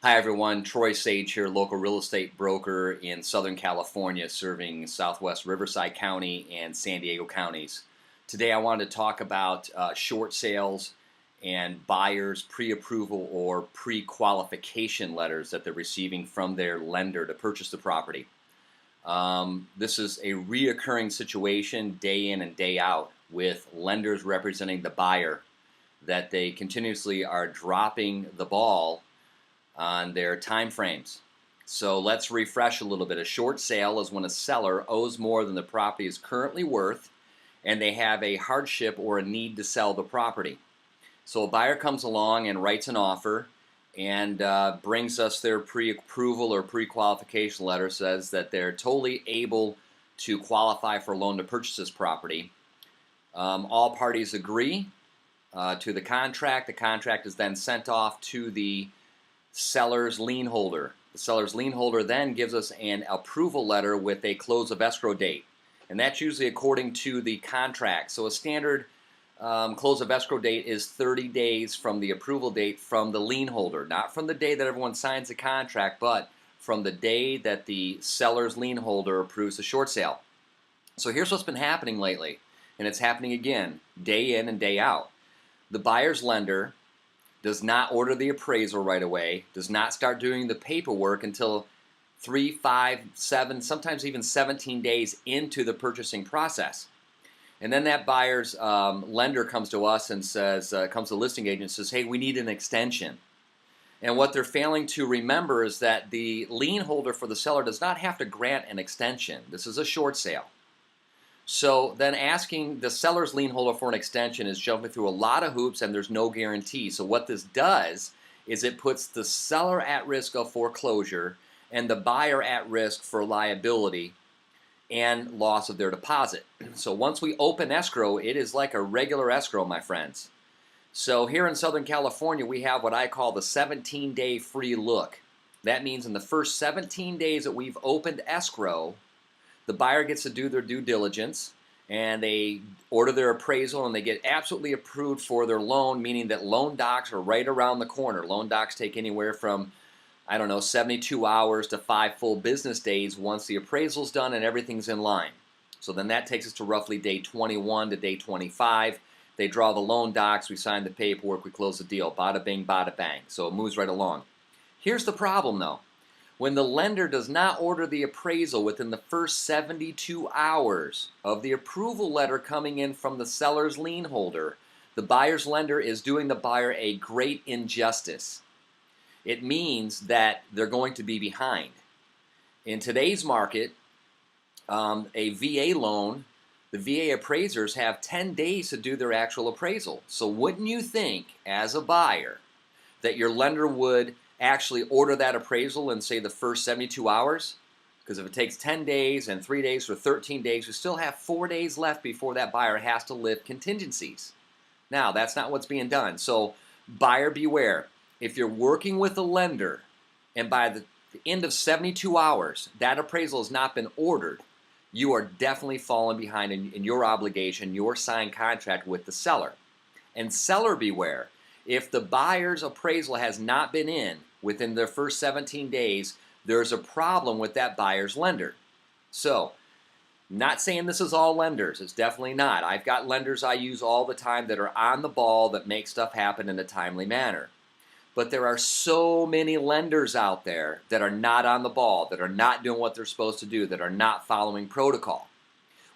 Hi everyone, Troy Sage here, local real estate broker in Southern California, serving Southwest Riverside County and San Diego counties. Today I wanted to talk about short sales and buyers' pre-approval or pre-qualification letters that they're receiving from their lender to purchase the property. This is a reoccurring situation day in and day out with lenders representing the buyer, that they continuously are dropping the ball on their time frames. So let's refresh a little bit. A short sale is when a seller owes more than the property is currently worth and they have a hardship or a need to sell the property. So a buyer comes along and writes an offer and brings us their pre-approval or pre-qualification letter, says that they're totally able to qualify for a loan to purchase this property. All parties agree to the contract. The contract is then sent off to the seller's lien holder. The seller's lien holder then gives us an approval letter with a close of escrow date, and that's usually according to the contract. So a standard close of escrow date is 30 days from the approval date from the lien holder, not from the day that everyone signs the contract, but from the day that the seller's lien holder approves the short sale. So here's what's been happening lately, and it's happening again day in and day out. The buyer's lender does not order the appraisal right away, does not start doing the paperwork until 3, 5, 7, sometimes even 17 days into the purchasing process. And then that buyer's lender comes to us and says, comes to the listing agent and says, hey, we need an extension. And what they're failing to remember is that the lien holder for the seller does not have to grant an extension. This is a short sale. So then asking the seller's lien holder for an extension is jumping through a lot of hoops, and there's no guarantee. So what this does is it puts the seller at risk of foreclosure and the buyer at risk for liability and loss of their deposit. So once we open escrow, it is like a regular escrow, my friends. So here in Southern California, we have what I call the 17-day free look. That means in the first 17 days that we've opened escrow, the buyer gets to do their due diligence and they order their appraisal and they get absolutely approved for their loan, meaning that loan docs are right around the corner. Loan docs take anywhere from, 72 hours to 5 full business days once the appraisal's done and everything's in line. So then that takes us to roughly day 21 to day 25. They draw the loan docs, we sign the paperwork, we close the deal. Bada bing, bada bang. So it moves right along. Here's the problem though. When the lender does not order the appraisal within the first 72 hours of the approval letter coming in from the seller's lien holder, the buyer's lender is doing the buyer a great injustice. It means that they're going to be behind. In today's market, a VA loan, the VA appraisers have 10 days to do their actual appraisal. So wouldn't you think, as a buyer, that your lender would actually order that appraisal in, say, the first 72 hours? Because if it takes 10 days and 3 days or 13 days, you still have 4 days left before that buyer has to lift contingencies. Now, that's not what's being done. So buyer beware. If you're working with a lender and by the end of 72 hours that appraisal has not been ordered, you are definitely falling behind in your obligation, your signed contract with the seller. And seller beware. If the buyer's appraisal has not been in within their first 17 days, there's a problem with that buyer's lender. So, not saying this is all lenders. It's definitely not. I've got lenders I use all the time that are on the ball, that make stuff happen in a timely manner. But there are so many lenders out there that are not on the ball, that are not doing what they're supposed to do, that are not following protocol.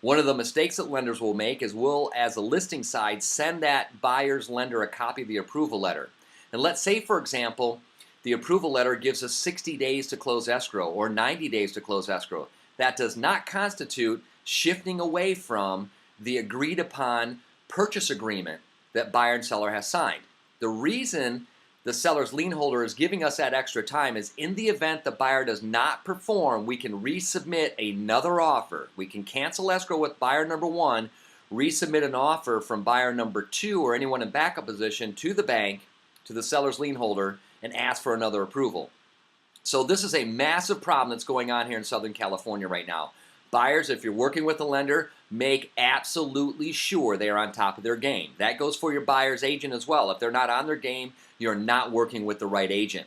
One of the mistakes that lenders will make is we'll, as a listing side, send that buyer's lender a copy of the approval letter. And let's say, for example, the approval letter gives us 60 days to close escrow or 90 days to close escrow. That does not constitute shifting away from the agreed upon purchase agreement that buyer and seller has signed. The reason the seller's lien holder is giving us that extra time is in the event the buyer does not perform, we can resubmit another offer. We can cancel escrow with buyer number 1, resubmit an offer from buyer number 2 or anyone in backup position to the bank, to the seller's lien holder, and ask for another approval. So this is a massive problem that's going on here in Southern California right now. Buyers, if you're working with a lender, make absolutely sure they are on top of their game. That goes for your buyer's agent as well. If they're not on their game, you're not working with the right agent.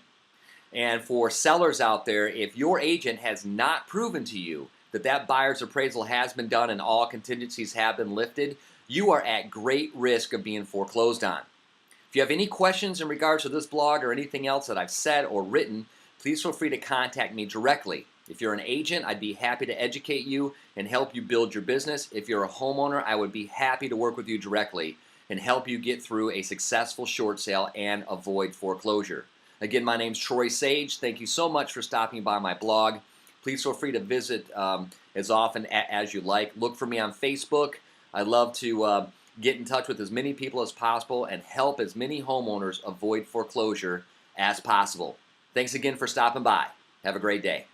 And for sellers out there, if your agent has not proven to you that that buyer's appraisal has been done and all contingencies have been lifted, you are at great risk of being foreclosed on. If you have any questions in regards to this blog or anything else that I've said or written, please feel free to contact me directly. If you're an agent, I'd be happy to educate you and help you build your business. If you're a homeowner, I would be happy to work with you directly and help you get through a successful short sale and avoid foreclosure. Again, my name's Troy Sage. Thank you so much for stopping by my blog. Please feel free to visit as often as you like. Look for me on Facebook. I love to get in touch with as many people as possible and help as many homeowners avoid foreclosure as possible. Thanks again for stopping by. Have a great day.